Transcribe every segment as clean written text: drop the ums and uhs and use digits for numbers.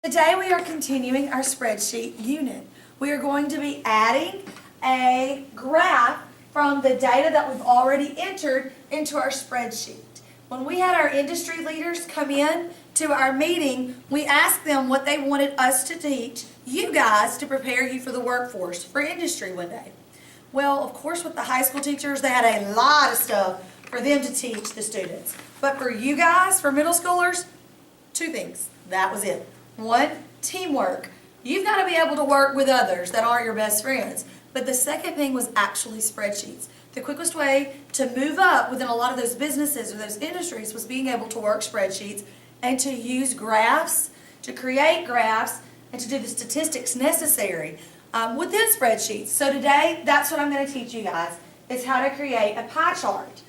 Today we are continuing our spreadsheet unit. We are going to be adding a graph from the data that we've already entered into our spreadsheet. When we had our industry leaders come in to our meeting, we asked them what they wanted us to teach you guys to prepare you for the workforce, for industry one day. Well, of course, with the high school teachers, they had a lot of stuff for them to teach the students. But for you guys, for middle schoolers, two things. That was it. One, teamwork. You've got to be able to work with others that aren't your best friends. But the second thing was actually spreadsheets. The quickest way to move up within a lot of those businesses or those industries was being able to work spreadsheets and to use graphs, to create graphs, and to do the statistics necessary within spreadsheets. So today, that's what I'm going to teach you guys, is how to create a pie chart.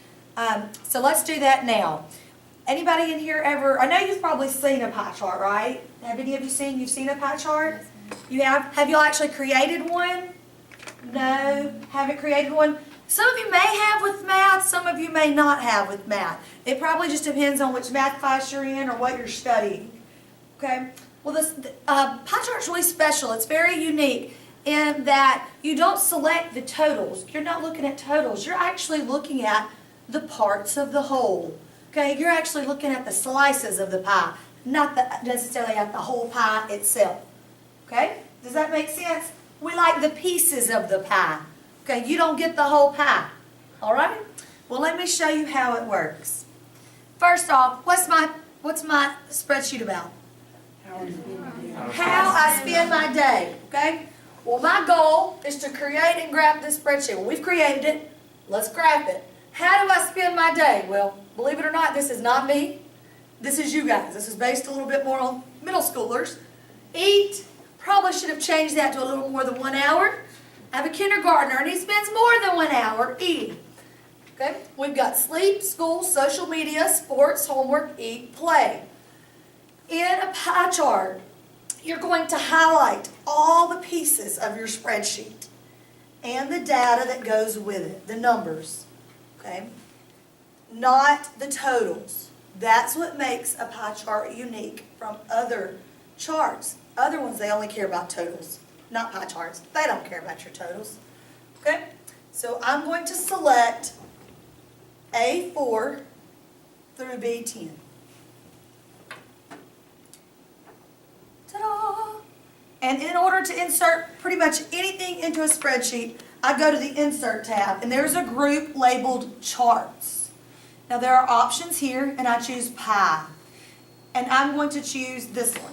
So let's do that now. Anybody in here ever, I know you've probably seen a pie chart, right? Have any of you seen a pie chart? You have? Have you actually created one? No, haven't created one. Some of you may have with math, some of you may not have with math. It probably just depends on which math class you're in or what you're studying. Okay? Well, this pie chart's really special. It's very unique in that you don't select the totals. You're not looking at totals. You're actually looking at the parts of the whole. Okay? You're actually looking at the slices of the pie, not necessarily at the whole pie itself. Okay? Does that make sense? We like the pieces of the pie. Okay, you don't get the whole pie. All right? Well, let me show you how it works. First off, what's my spreadsheet about? How I spend my day. Okay? Well, my goal is to create and graph this spreadsheet. Well, we've created it. Let's graph it. How do I spend my day? Well, believe it or not, this is not me. This is you guys. This is based a little bit more on middle schoolers. Eat. Probably should have changed that to a little more than 1 hour. I have a kindergartner and he spends more than 1 hour eating. Okay? We've got sleep, school, social media, sports, homework, eat, play. In a pie chart, you're going to highlight all the pieces of your spreadsheet and the data that goes with it, the numbers. Okay? Not the totals. That's what makes a pie chart unique from other charts. Other ones, they only care about totals, not pie charts. They don't care about your totals. Okay? So I'm going to select A4 through B10. Ta-da! And in order to insert pretty much anything into a spreadsheet, I go to the Insert tab, and there's a group labeled Charts. Now there are options here, and I choose Pie. And I'm going to choose this one.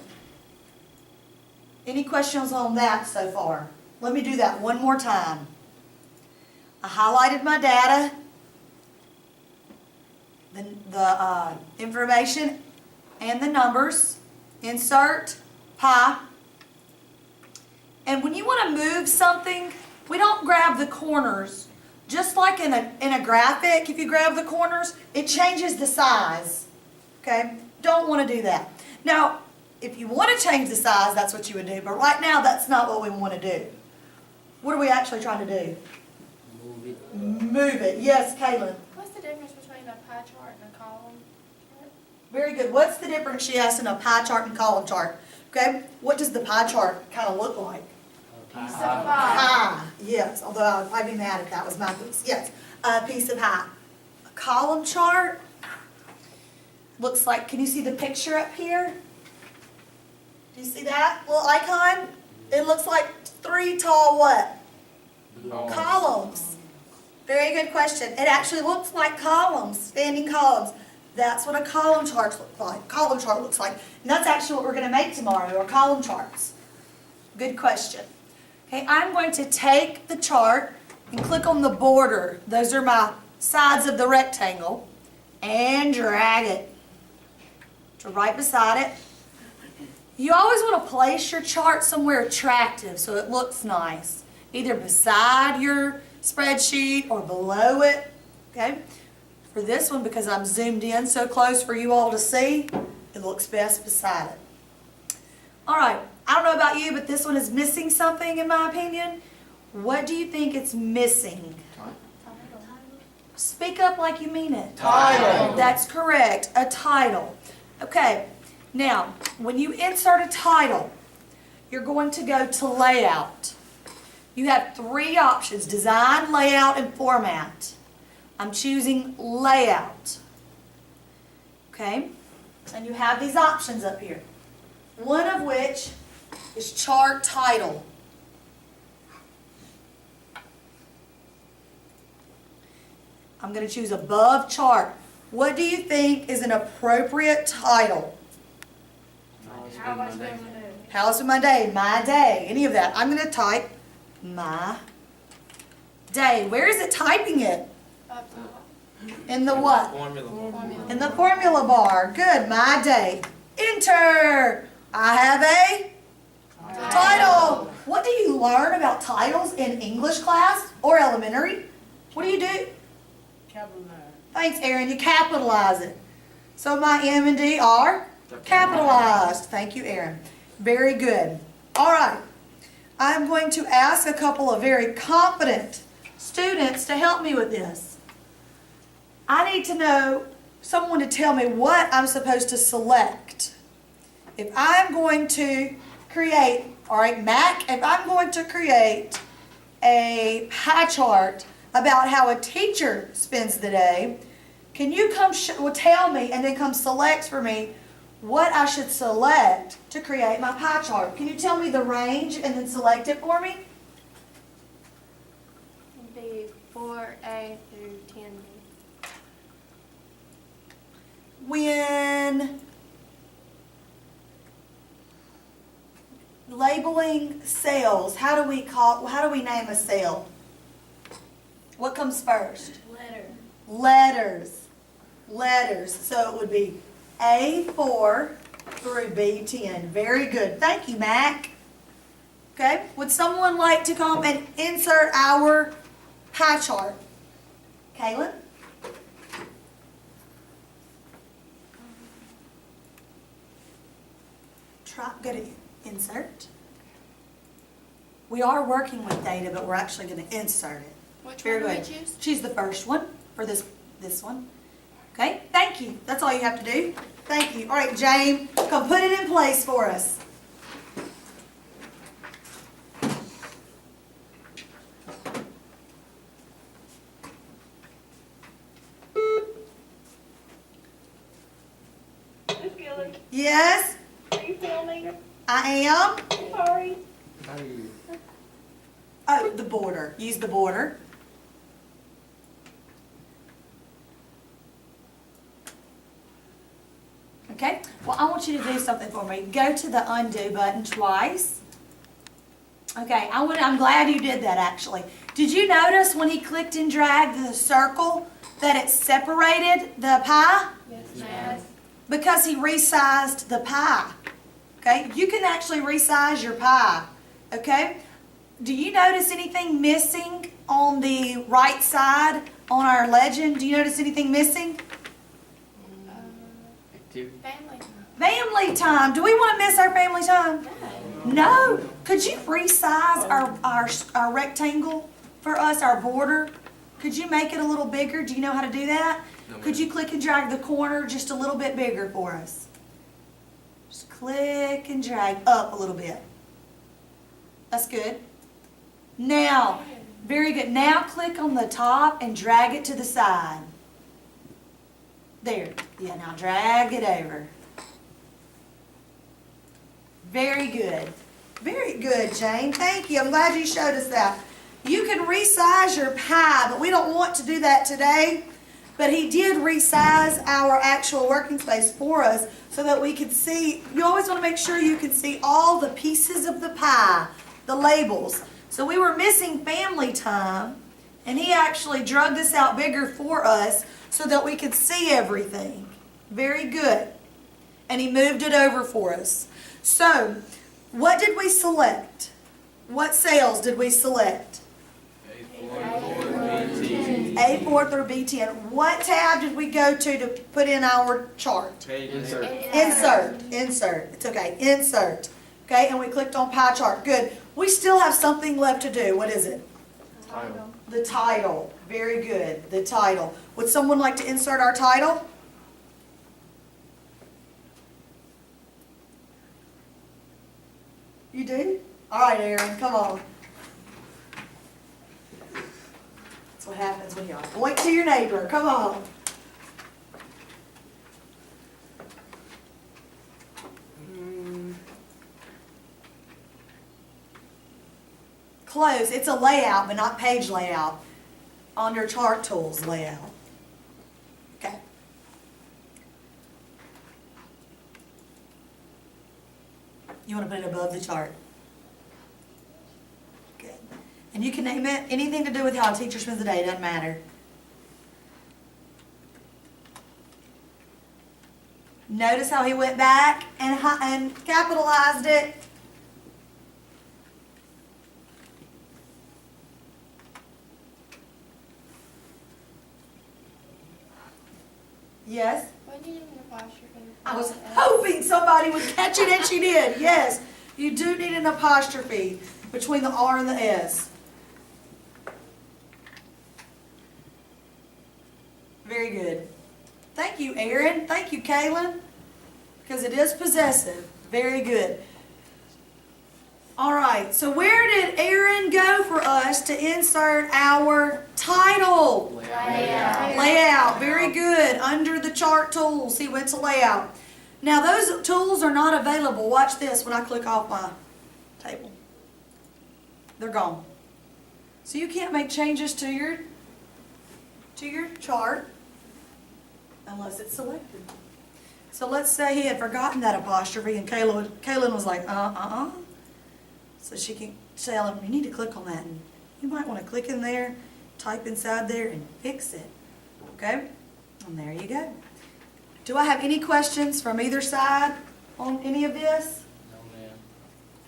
Any questions on that so far? Let me do that one more time. I highlighted my data, the information and the numbers. Insert, pie. And when you want to move something, we don't grab the corners. Just like in a graphic, if you grab the corners, it changes the size. Okay? Don't want to do that. Now, if you want to change the size, that's what you would do. But right now, that's not what we want to do. What are we actually trying to do? Move it. Move it. Yes, Kaylin. What's the difference between a pie chart and a column chart? Very good. What's the difference, she asked, in a pie chart and column chart? Okay. What does the pie chart kind of look like? Piece of Pie. pie. Yes. Although I'd be mad if that was my piece. Yes. A piece of pie. A column chart looks like, can you see the picture up here? Do you see that little icon? It looks like 3 tall what? Columns. Very good question. It actually looks like columns, standing columns. That's what a column chart looks like. Column chart looks like. And that's actually what we're going to make tomorrow, are column charts. Good question. Okay, I'm going to take the chart and click on the border. Those are my sides of the rectangle. And drag it to right beside it. You always want to place your chart somewhere attractive so it looks nice. Either beside your spreadsheet or below it. Okay? For this one, because I'm zoomed in so close for you all to see, it looks best beside it. Alright, I don't know about you, but this one is missing something in my opinion. What do you think it's missing? Speak up like you mean it. Title. That's correct, a title. Okay. Now, when you insert a title, you're going to go to layout. You have three options: design, layout, and format. I'm choosing layout. Okay? And you have these options up here. One of which is chart title. I'm going to choose above chart. What do you think is an appropriate title? How was it? How was my day? My day. Any of that. I'm going to type my day. Where is it typing it? Up top. In the what? Formula. In the formula bar. Good. My day. Enter. I have a title. What do you learn about titles in English class or elementary? What do you do? Capitalize. Thanks, Aaron. You capitalize it. So my M and D are capitalized. Thank you, Aaron. Very good. All right. I'm going to ask a couple of very competent students to help me with this. I need to know someone to tell me what I'm supposed to select. If I'm going to create, all right, Mac, if I'm going to create a pie chart about how a teacher spends the day, can you come tell me and then come select for me what I should select to create my pie chart? Can you tell me the range and then select it for me? It'd be 4A through 10B. When labeling cells, how do we name a cell? What comes first? Letters. So it would be A4 through B10. Very good. Thank you, Mac. Okay. Would someone like to come and insert our pie chart? Kaylin? Go to insert. We are working with data, but we're actually going to insert it. Which Very one do we good. choose? Choose the first one for this one. Okay, thank you. That's all you have to do. Thank you. All right, James, come put it in place for us. Miss Gillis, Yes, are you filming? I am. Sorry. Oh, the border. Use the border. Okay, well, I want you to do something for me. Go to the undo button twice. Okay, I'm glad you did that, actually. Did you notice when he clicked and dragged the circle that it separated the pie? Yes. Because he resized the pie. Okay, you can actually resize your pie. Okay, do you notice anything missing on the right side on our legend? Do you notice anything missing? Family time. Family time. Do we want to miss our family time? No. Could you resize our rectangle for us, our border? Could you make it a little bigger? Do you know how to do that? No, Could you click and drag the corner just a little bit bigger for us? Just click and drag up a little bit. That's good. Now, very good. Now click on the top and drag it to the side. There. Yeah, now drag it over. Very good. Very good, Jane. Thank you. I'm glad you showed us that. You can resize your pie, but we don't want to do that today. But he did resize our actual working space for us so that we could see. You always want to make sure you can see all the pieces of the pie, the labels. So we were missing family time, and he actually drug this out bigger for us so that we could see everything. Very good. And he moved it over for us. So, what did we select? What cells did we select? A4 through B10. What tab did we go to put in our chart? Insert. Insert. It's okay. Insert. Okay, and we clicked on pie chart. Good. We still have something left to do. What is it? Title. The title. Very good. The title. Would someone like to insert our title? You do? All right, Aaron, come on. That's what happens when you point to your neighbor. Come on. Close. It's a layout, but not page layout. On your chart tools layout. Okay. You want to put it above the chart. Good. And you can name it anything to do with how a teacher spends the day. It doesn't matter. Notice how he went back and capitalized it. Yes? When do you need an apostrophe? I was hoping somebody would catch it, and she did. Yes, you do need an apostrophe between the R and the S. Very good. Thank you, Aaron. Thank you, Kaylin, because it is possessive. Very good. All right, so where did Aaron go for us to insert our title? Layout. Layout, very good. Under the chart tools, he went to layout. Now those tools are not available. Watch this when I click off my table. They're gone. So you can't make changes to your chart unless it's selected. So let's say he had forgotten that apostrophe and Kaylin was like, So she can tell him, you need to click on that, and you might want to click in there, type inside there, and fix it. Okay? And there you go. Do I have any questions from either side on any of this? No, ma'am.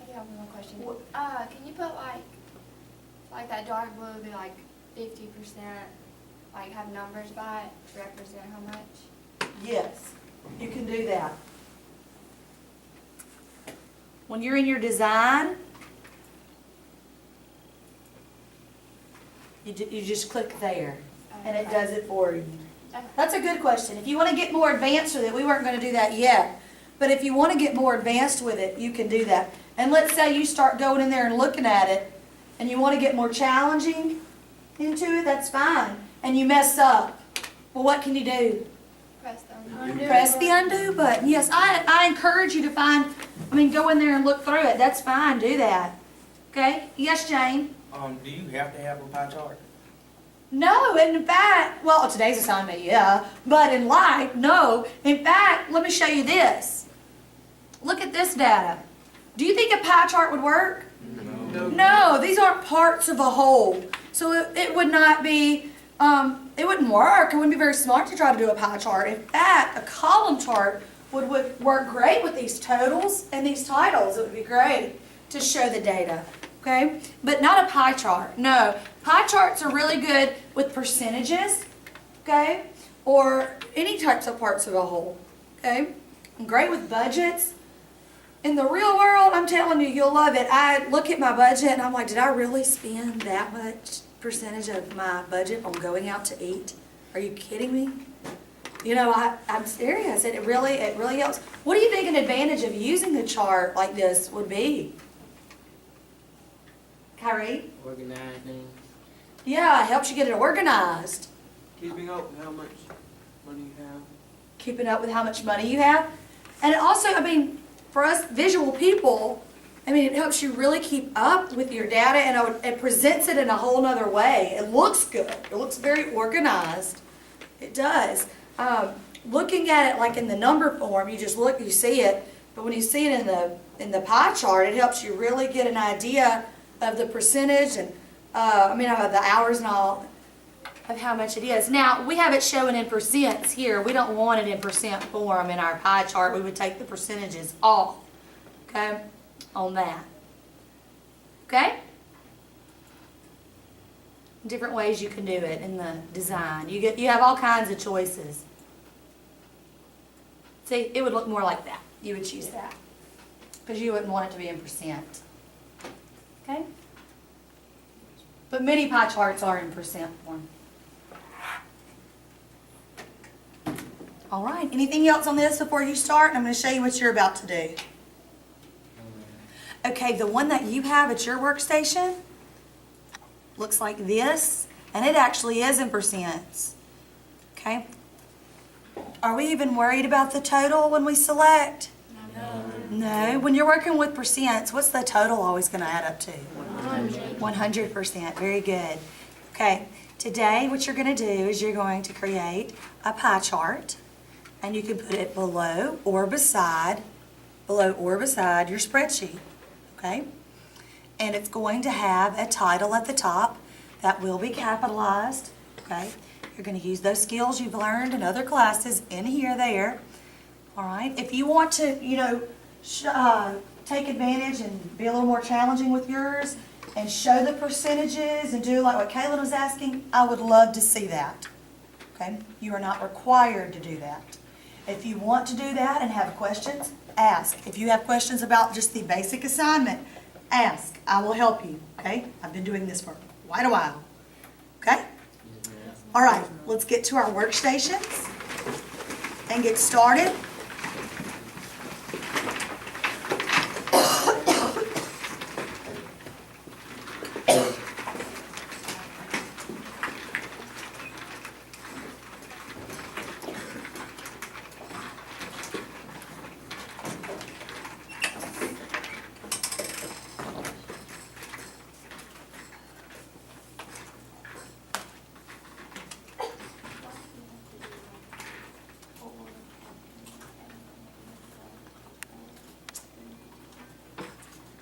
I do have one more question. What? Can you put like that dark blue would be like 50%, like have numbers by it to represent how much? Yes, you can do that. When you're in your design, you just click there, and it does it for you. Okay. That's a good question. If you want to get more advanced with it, we weren't going to do that yet. But if you want to get more advanced with it, you can do that. And let's say you start going in there and looking at it, and you want to get more challenging into it, that's fine. And you mess up. Well, what can you do? Press them. Press the undo button. Yes, I encourage you to go in there and look through it. That's fine. Do that. Okay? Yes, Jane? Do you have to have a pie chart? No, in fact, well, today's assignment, yeah, but in life, no. In fact, let me show you this. Look at this data. Do you think a pie chart would work? No. No, these aren't parts of a whole. So it would not be, it wouldn't work. It wouldn't be very smart to try to do a pie chart. In fact, a column chart would work great with these totals and these titles. It would be great to show the data. Okay, but not a pie chart. No, pie charts are really good with percentages, okay, or any types of parts of a whole, okay, and great with budgets. In the real world, I'm telling you, you'll love it. I look at my budget and I'm like, did I really spend that much percentage of my budget on going out to eat? Are you kidding me? You know, I'm serious. It really helps. What do you think an advantage of using a chart like this would be? Kyrie? Organizing. Yeah, it helps you get it organized. Keeping up with how much money you have. Keeping up with how much money you have. And it also, for us visual people, it helps you really keep up with your data, and it presents it in a whole nother way. It looks good. It looks very organized. It does. Looking at it like in the number form, you just look, you see it. But when you see it in the pie chart, it helps you really get an idea of the percentage and of the hours and all of how much it is. Now, we have it showing in percents here. We don't want it in percent form in our pie chart. We would take the percentages off, okay, on that. Okay? Different ways you can do it in the design. You have all kinds of choices. See, it would look more like that. You would choose that because you wouldn't want it to be in percent. Okay? But many pie charts are in percent form. All right. Anything else on this before you start? I'm going to show you what you're about to do. Okay, the one that you have at your workstation looks like this, and it actually is in percents. Okay? Are we even worried about the total when we select? No. When you're working with percents, what's the total always going to add up to? 100%. Very good. Okay, today what you're going to do is you're going to create a pie chart, and you can put it below or beside your spreadsheet. Okay? And it's going to have a title at the top that will be capitalized. Okay? You're going to use those skills you've learned in other classes in here, there. All right? If you want to, take advantage and be a little more challenging with yours and show the percentages and do like what Kaylin was asking, I would love to see that. Okay? You are not required to do that. If you want to do that and have questions, ask. If you have questions about just the basic assignment, ask. I will help you. Okay? I've been doing this for quite a while. Okay? All right, let's get to our workstations and get started.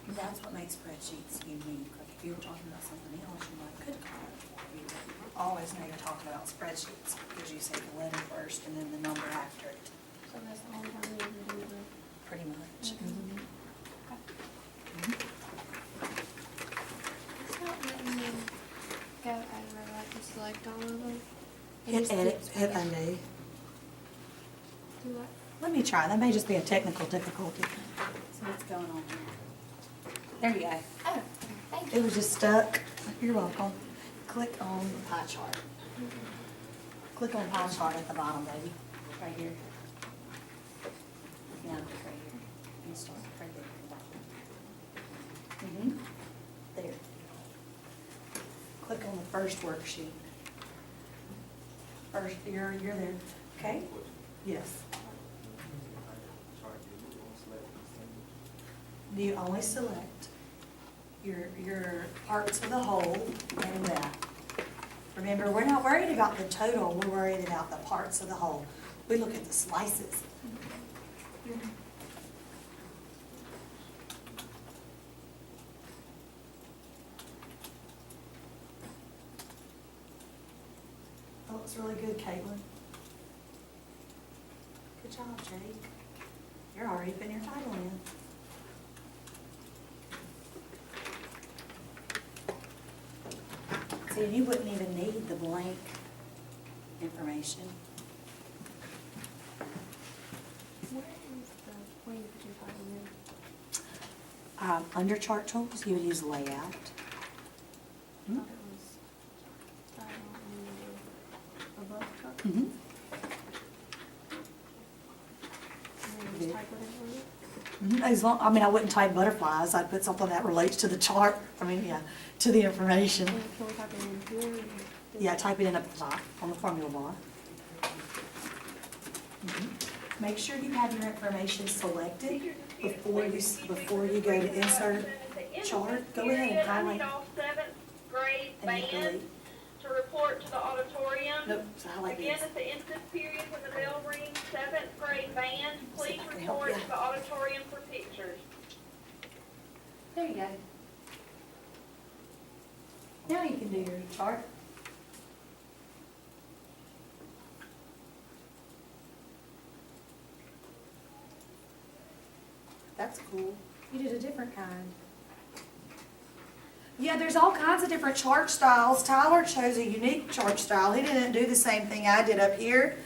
That's what makes spreadsheets unique. Like if you were talking about something else, you might could call it for you. But you always know you're talking about spreadsheets because you say the letter first and then the number after it. So that's the only time we even do the. Pretty much. Mhm. It's not letting me go over like to select all of them. It Hit just edit, keeps hit me- undo. Do what? Let me try. That may just be a technical difficulty. So what's going on here? There you go. Oh, thank It you. was just stuck. You're welcome. Click on the pie chart. Click on pie chart at the bottom, baby. Right here. Yeah, right here. And start right there at the bottom. There. Click on the first worksheet. First, you're there. Okay? Yes. You only select your parts of the whole and that. Remember, we're not worried about the total, we're worried about the parts of the whole. We look at the slices. That looks really good, Caitlin. Good job, Jake. You're already putting your title in. See, you wouldn't even need the blank information. Where is the, where you put your title in? Under chart tools, you would use layout. I thought it was title and above chart. Mm-hmm. And then just type whatever in it. As long, I wouldn't type butterflies, I'd put something that relates to the chart, to the information. And can we type it in here? or Yeah, type it in up at the top on the formula bar. Make sure you have your information selected before you go to insert chart. Go ahead and highlight All seventh grade and hit band delete. to report to the auditorium. Nope, so highlight Again, this. at the end of this period, when the bell rings, seventh grade band, please if I can help report ya. to the auditorium for pictures. There you go. Now you can do your chart. That's cool. You did a different kind. Yeah, there's all kinds of different chart styles. Tyler chose a unique chart style. He didn't do the same thing I did up here.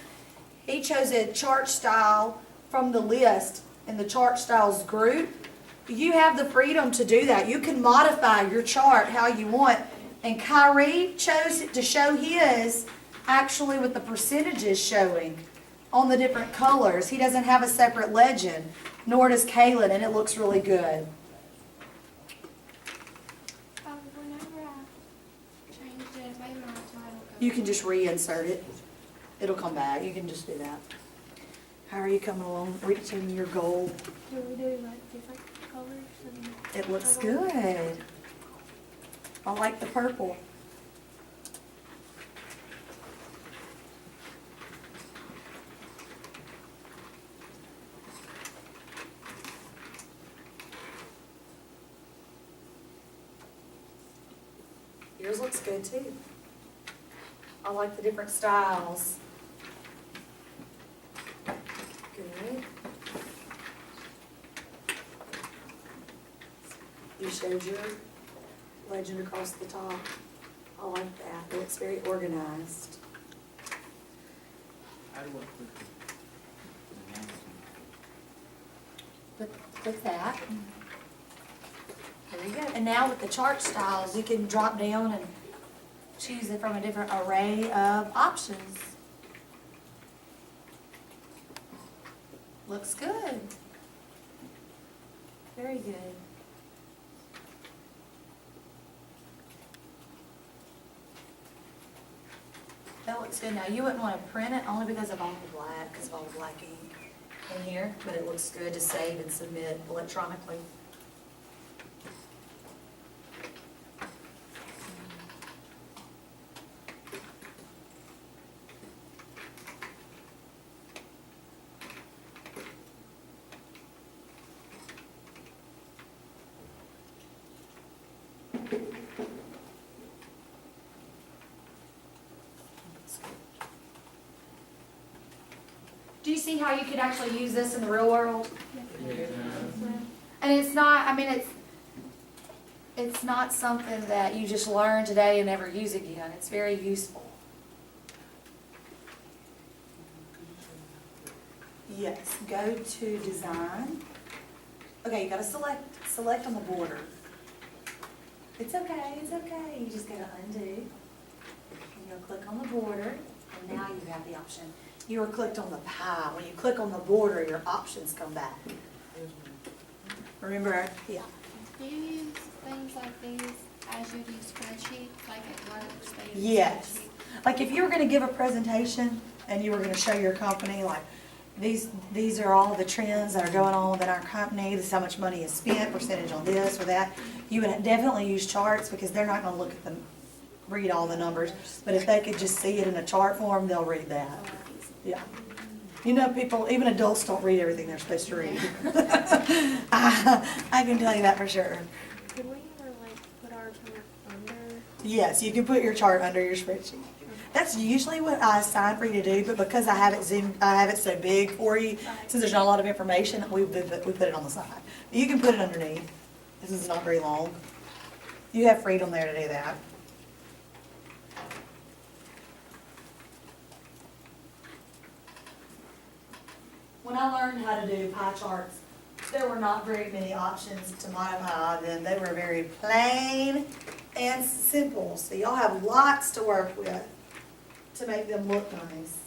He chose a chart style from the list in the chart styles group. You have the freedom to do that. You can modify your chart how you want. And Kyrie chose it to show his actually with the percentages showing on the different colors. He doesn't have a separate legend, nor does Kaylin, and it looks really good. You can just reinsert it. It'll come back. You can just do that. How are you coming along, reaching your goal? Do we do like different colors and? It looks good. I like the purple. Yours looks good too. I like the different styles. Good. You showed your legend across the top. I like that. It looks very organized. How do I put the With that. There you go. And now with the chart styles, you can drop down and choose it from a different array of options. Looks good. Very good. That looks good. Now, you wouldn't want to print it only because of all the black, because of all the black ink in here, but it looks good to save and submit electronically. Do you see how you could actually use this in the real world? And it's not, I mean, it's not something that you just learn today and never use again. It's very useful. Yes, go to design. Okay, you gotta select on the border. It's okay, it's okay. You just gotta undo. And you'll click on the border, and now you have the option. You were clicked on the pie. When you click on the border, your options come back. Remember? Yeah. Do you use things like these as you do spreadsheets, like at work, they use Yes. spreadsheets? Like if you were gonna give a presentation and you were gonna show your company, like, these are all the trends that are going on within our company, this is how much money is spent, percentage on this or that, you would definitely use charts because they're not gonna look at them, read all the numbers. But if they could just see it in a chart form, they'll read that. Yeah. You know, people, even adults don't read everything they're supposed to read. I can tell you that for sure. Could we ever like put our chart under? Yes, you can put your chart under your spreadsheet. That's usually what I assign for you to do, but because I have it so big for you, since there's not a lot of information, we put it on the side. You can put it underneath. This is not very long. You have freedom there to do that. When I learned how to do pie charts, there were not very many options to modify them. They were very plain and simple. So y'all have lots to work with to make them look nice.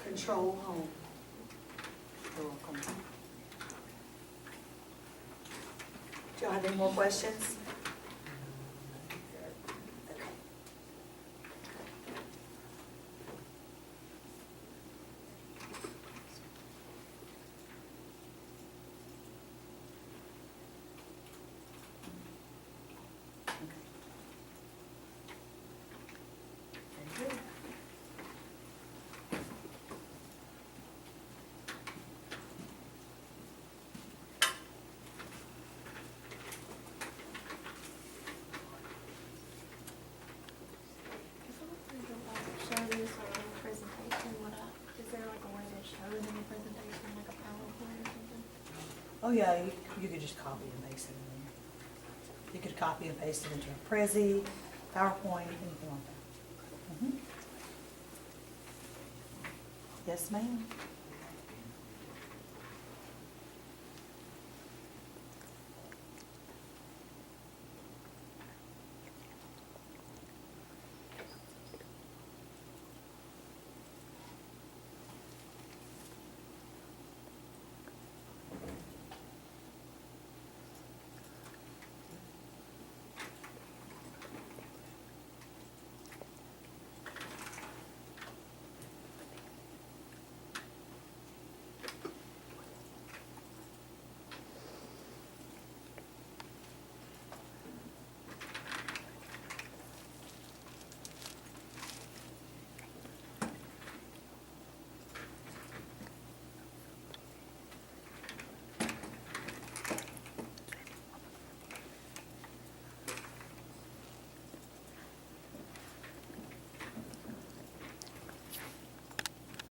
Control home. You're welcome. Do y'all have any more questions? Okay. Very good. If I were to show this on a presentation, is there like a way to show it in a presentation, like a PowerPoint or something? Oh yeah, you could just copy and paste it in there. You could copy and paste it into a Prezi, PowerPoint, anything like that. Mhm. Yes, ma'am.